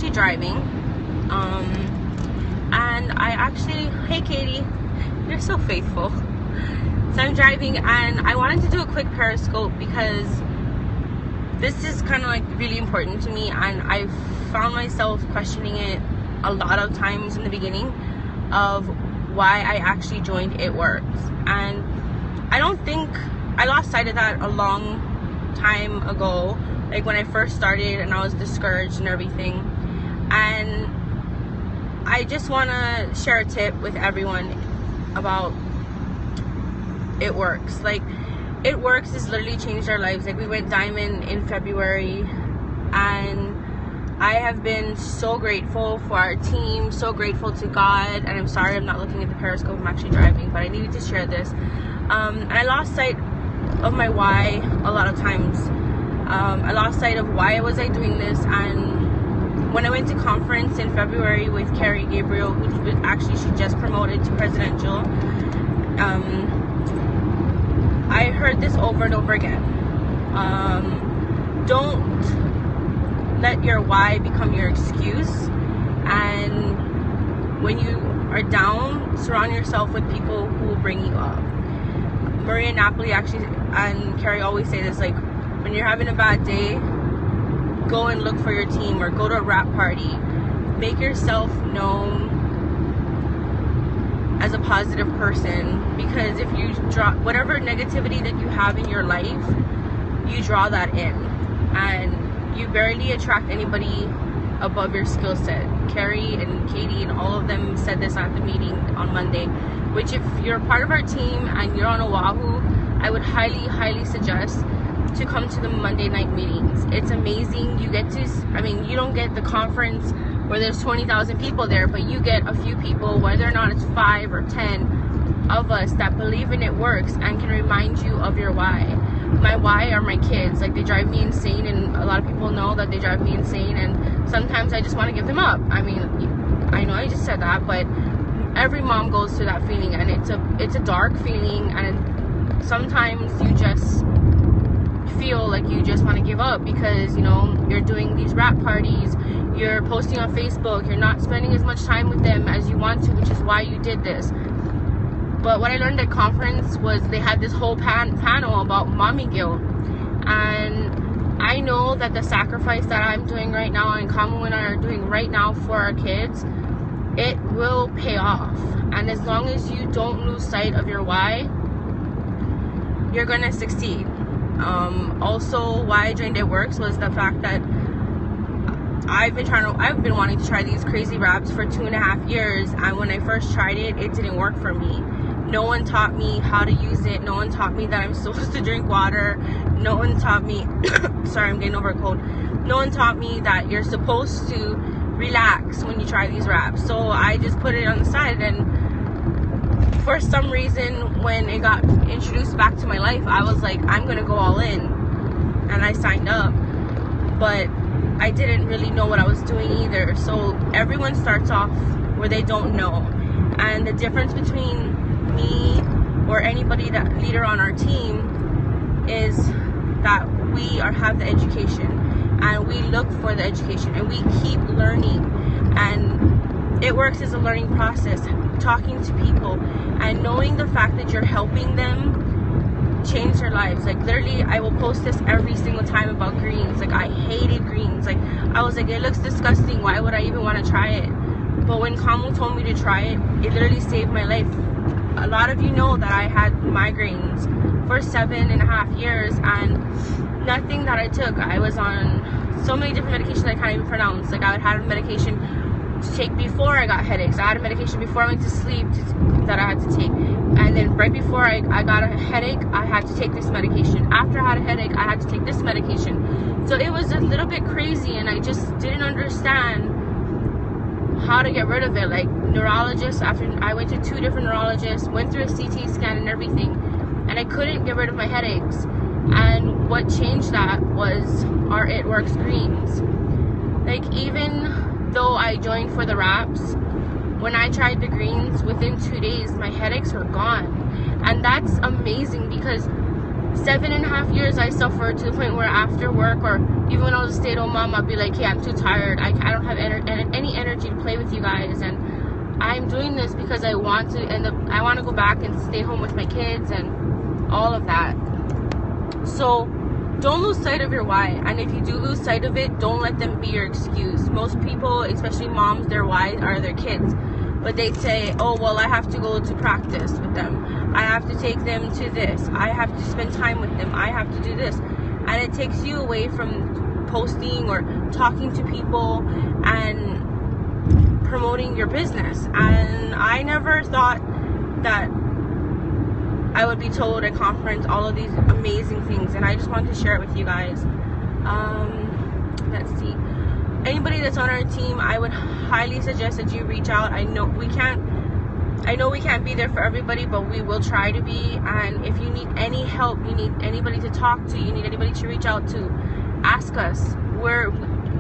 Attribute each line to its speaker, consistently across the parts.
Speaker 1: actually driving, and I actually, hey Katie, you're so faithful. So I'm driving and I wanted to do a quick Periscope because this is kind of like really important to me, and I found myself questioning it a lot of times in the beginning of why I actually joined It Works. And I don't think I lost sight of that a long time ago, like when I first started and I was discouraged and everything. And I just want to share a tip with everyone about It Works. Like, It Works has literally changed our lives. Like, we went diamond in February, and I have been so grateful for our team, so grateful to God. And I'm sorry I'm not looking at the Periscope, I'm actually driving, but I needed to share this. And I lost sight of my why a lot of times. I lost sight of why was I doing this. And when I went to conference in February with Carrie Gabriel, who actually she just promoted to presidential, I heard this over and over again. Don't let your why become your excuse. And when you are down, surround yourself with people who will bring you up. Maria Napoli actually and Carrie always say this, like, when you're having a bad day, go and look for your team or go to a rap party. Make yourself known as a positive person, because if you draw whatever negativity that you have in your life, you draw that in, and you barely attract anybody above your skill set. Carrie and Katie and all of them said this at the meeting on Monday, which if you're part of our team and you're on Oahu, I would highly suggest to come to the Monday night meetings. It's amazing. You get to, I mean, you don't get the conference where there's 20,000 people there, but you get a few people, whether or not it's 5 or 10 of us that believe in It Works and can remind you of your why. My why are my kids. Like, they drive me insane, and a lot of people know that they drive me insane, and sometimes I just want to give them up. I mean, I know I just said that, but every mom goes through that feeling, and it's a dark feeling, and sometimes you just feel like you just want to give up because, you know, you're doing these rap parties, you're posting on Facebook, you're not spending as much time with them as you want to, which is why you did this. But what I learned at conference was they had this whole panel about mommy guilt, and I know that the sacrifice that I'm doing right now and Kamu and I are doing right now for our kids, it will pay off. And as long as you don't lose sight of your why, you're gonna succeed. Also, why I joined It Works was the fact that I've been wanting to try these crazy wraps for 2.5 years, and when I first tried it, it didn't work for me. No one taught me how to use it. No one taught me that I'm supposed to drink water. No one taught me sorry, I'm getting over a cold. No one taught me that you're supposed to relax when you try these wraps. So I just put it on the side, and for some reason, when it got introduced back to my life, I was like, I'm gonna go all in, and I signed up. But I didn't really know what I was doing either. So everyone starts off where they don't know, and the difference between me or anybody that leader on our team is that we have the education, and we look for the education, and we keep learning. And It Works as a learning process, talking to people and knowing the fact that you're helping them change their lives. Like, literally, I will post this every single time about greens. Like, I hated greens. Like, I was like, it looks disgusting, why would I even want to try it? But when Kamu told me to try it, it literally saved my life. A lot of you know that I had migraines for 7.5 years, and nothing that I took, I was on so many different medications I can't even pronounce. Like, I had a medication to take before I got headaches. I had a medication before I went to sleep that I had to take, and then right before I got a headache, I had to take this medication. After I had a headache, I had to take this medication. So it was a little bit crazy, and I just didn't understand how to get rid of it. Like, neurologists, after I went to 2 different neurologists, went through a CT scan and everything, and I couldn't get rid of my headaches. And what changed that was our It Works greens. Like, even though I joined for the wraps, when I tried the greens, within 2 days my headaches were gone. And that's amazing, because 7.5 years I suffered, to the point where after work, or even when I was a stay-at-home mom, I'd be like, hey, I'm too tired, I don't have any energy to play with you guys, and I'm doing this because I want to I want to go back and stay home with my kids and all of that. So don't lose sight of your why, and if you do lose sight of it, don't let them be your excuse. Most people, especially moms, their why are their kids, but they say, oh, well, I have to go to practice with them, I have to take them to this, I have to spend time with them, I have to do this, and it takes you away from posting or talking to people and promoting your business. And I never thought that I would be told at conference all of these amazing things, and I just wanted to share it with you guys. Let's see. Anybody that's on our team, I would highly suggest that you reach out. I know we can't be there for everybody, but we will try to be. And if you need any help, you need anybody to talk to, you need anybody to reach out to, ask us.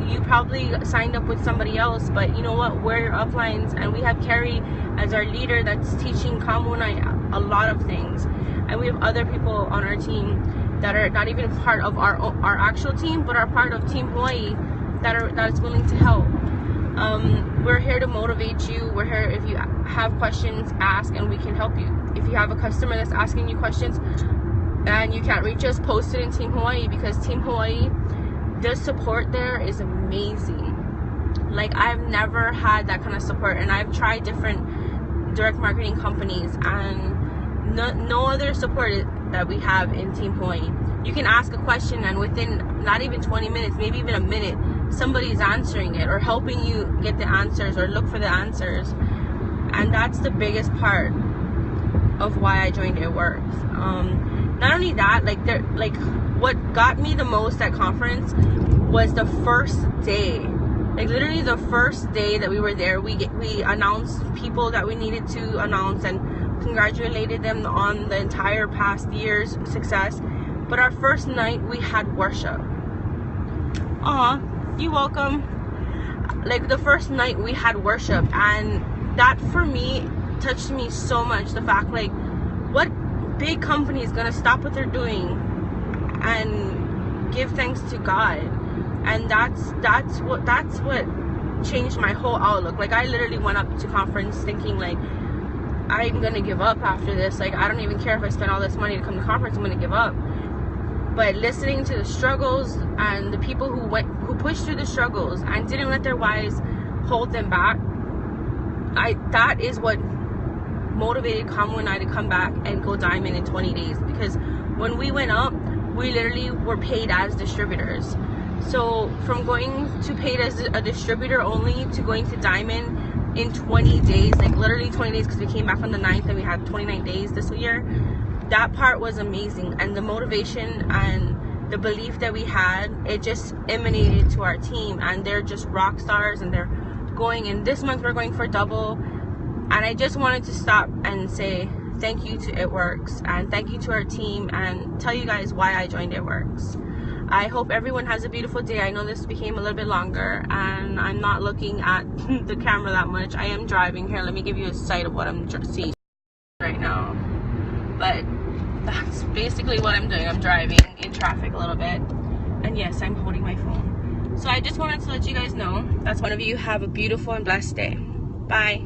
Speaker 1: You probably signed up with somebody else, but you know what, we're your uplines, and we have Carrie as our leader that's teaching Kamunai a lot of things, and we have other people on our team that are not even part of our actual team, but are part of Team Hawaii, that is willing to help. We're here to motivate you. We're here, if you have questions, ask, and we can help you. If you have a customer that's asking you questions and you can't reach us, post it in Team Hawaii, because Team Hawaii, the support there is amazing. Like, I've never had that kind of support, and I've tried different direct marketing companies, and no other support that we have in Team Hawaii. You can ask a question, and within not even 20 minutes, maybe even a minute, somebody's answering it or helping you get the answers or look for the answers. And that's the biggest part of why I joined It Works. Not only that, like what got me the most at conference was the first day. Like, literally the first day that we were there, we announced people that we needed to announce and congratulated them on the entire past year's success. But our first night, we had worship. Aw, you welcome. Like, the first night we had worship, and that for me touched me so much. The fact, like, what big company is gonna stop what they're doing and give thanks to God? And that's what changed my whole outlook. Like, I literally went up to conference thinking, like, I'm gonna give up after this. Like, I don't even care if I spend all this money to come to conference, I'm gonna give up. But listening to the struggles and the people who pushed through the struggles and didn't let their whys hold them back, that is what motivated Kamu and I to come back and go diamond in 20 days. Because when we went up, we literally were paid as distributors. So from going to paid as a distributor only to going to diamond in 20 days, like literally 20 days, because we came back on the 9th and we had 29 days this year. That part was amazing, and the motivation and the belief that we had, it just emanated to our team, and they're just rock stars, and they're going, and this month we're going for double. And I just wanted to stop and say thank you to It Works, and thank you to our team, and tell you guys why I joined It Works. I hope everyone has a beautiful day. I know this became a little bit longer, and I'm not looking at the camera that much. I am driving here. Let me give you a sight of what I'm seeing right now. But that's basically what I'm doing. I'm driving in traffic a little bit, and yes, I'm holding my phone. So I just wanted to let you guys know. That's one of you. Have a beautiful and blessed day. Bye.